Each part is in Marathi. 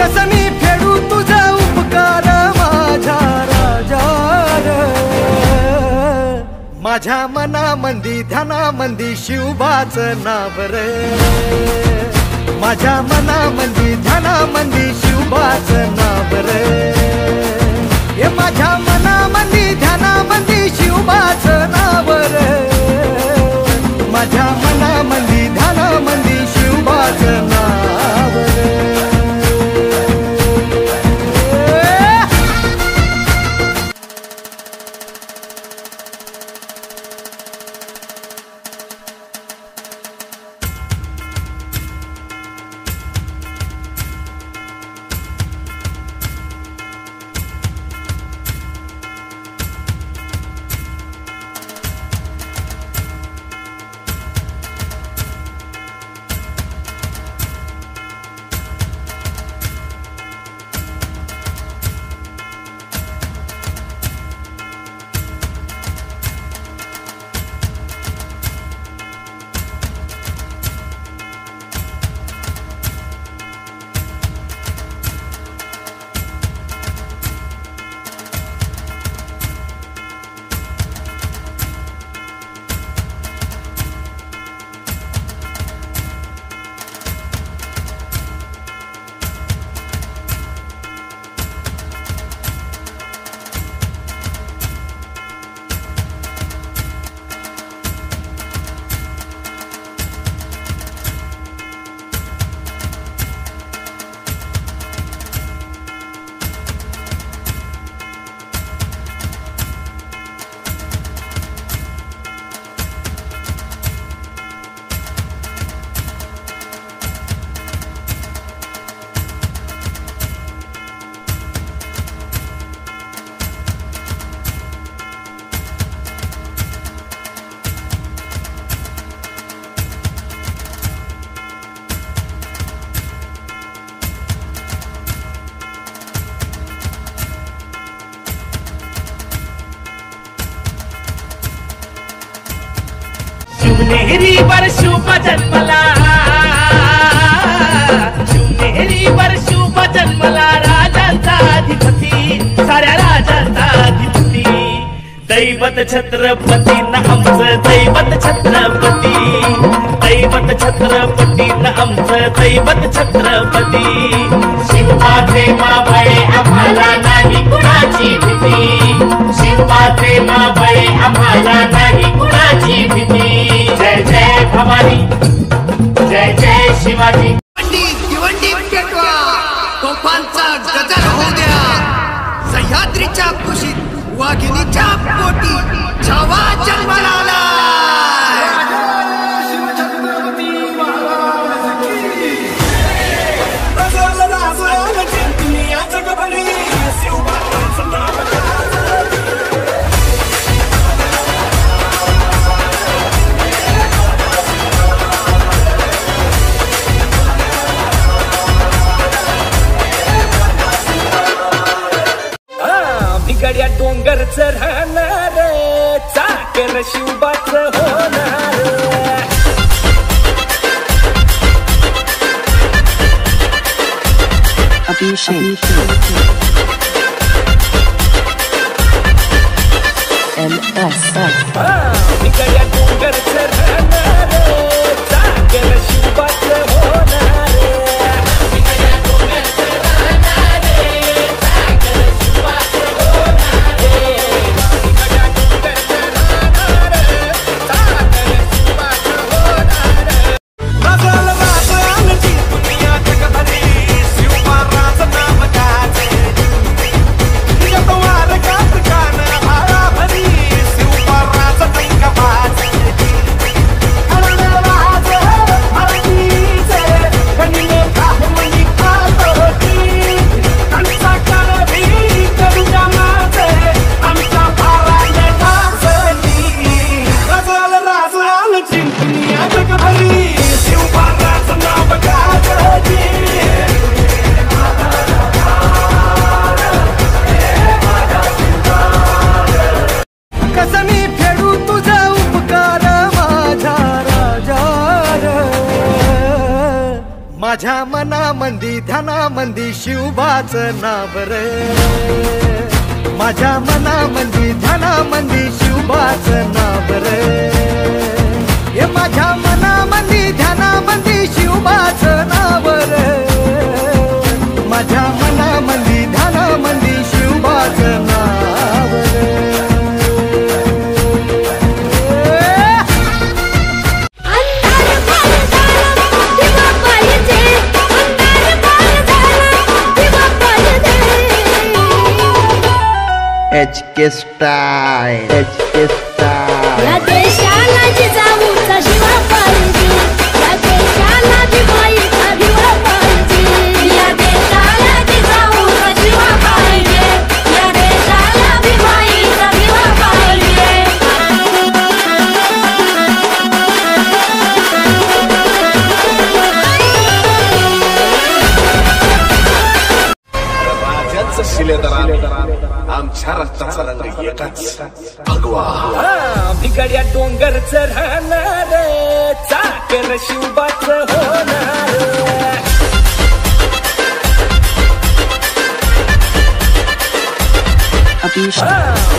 कसं मी फेडू तुझा उपकार माझ्या राजा रे. माझ्या मनामंदी ध्यानामंदी शिवबाचं नाव रे. माझ्या मनामंदी ध्यानामंदी शिवबाचं नाव रे. हे माझ्या मनामंदी ध्यानामंदी शिवबाचं नाव रे. माझ्या मनामंदी ध्यानामंदी शिवबाचं नाव रे. शिवनेरीवर शुभ जन्मला, शिवनेरीवर शुभ जन्मला राजांचा अधिपती, साऱ्या राजांचा अधिपती. दैवत छत्रपती न आमचं दैवत छत्रपती, दैवत छत्रपती न आमचं दैवत छत्रपती. शिवबाचे मावळे आम्हाला नाही कुणाची भीती, शिवबाचे मावळे आम्हाला नाही कुणाची भीती. जय जय भवानी, जय जय शिवाजी. भिवंडी पेटवा, तोफांचा गजर होऊ द्या. सह्याद्रीच्या कुशीत वाघिणीच्या पोटी छावा जन्माला आला. गड्या डोंगरच राहणार, चाकर शिवबाच होणार. अभिषेक गड्या डोंगरच राहणार, चाकर शिवबाच होणार. माझ्या मनामंदी ध्यानामंदी शिवबाचं नाव रे, माझ्या मनामंदी ध्यानामंदी शिवबाचं नाव रे, हे माझ्या मनामंदी ध्यानामंदी शिवबाचं नाव रे, माझ्या मनामंदी ध्यानामंदी शिवबाचं नाव रे. HK Style, HK Style. या देशाला जिजाऊचा शिवा पाहिजे, या देशाला भीमाईचा भिवा पाहिजे, या देशाला जिजाऊचा शिवा पाहिजे, या देशाला भीमाईचा भिवा पाहिजे. राजाचं शिलेदार आमच्या रक्ताचा रंग एकच भगवा. बिगड्या डोंगरच राहणार, चाकर शिवबाच होणार.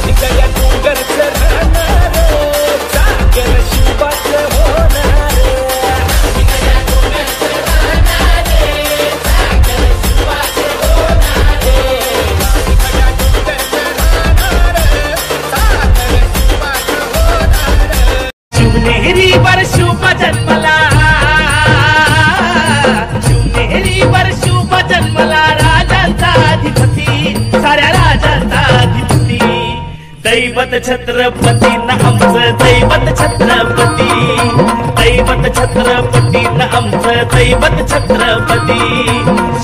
बिगड्या डोंगरच राहणार, चाकर शिवबाच होणार. बिगड्या डोंगरच राहणार, चाकर शिवबाच होणार. बिगड्या डोंगरच शिवनेरीवर शुभ जन्मला, शिवनेरीवर शुभ जन्मला राजांचा अधिपती, साऱ्या राजांचा अधिपती. दैवत छत्रपती न आमचं दैवत छत्रपती, दैवत छत्रपती न आमचं दैवत छत्रपती.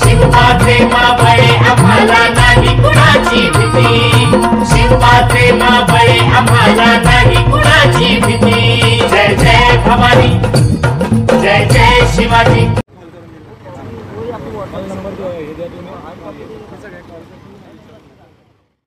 शिवबाचे माबळे आम्हाला नाही कुणाची भीती, शिवबाचे माबळे आम्हाला नाही कुणाची भीती. जय जय भवानी, जय जय शिवाजी.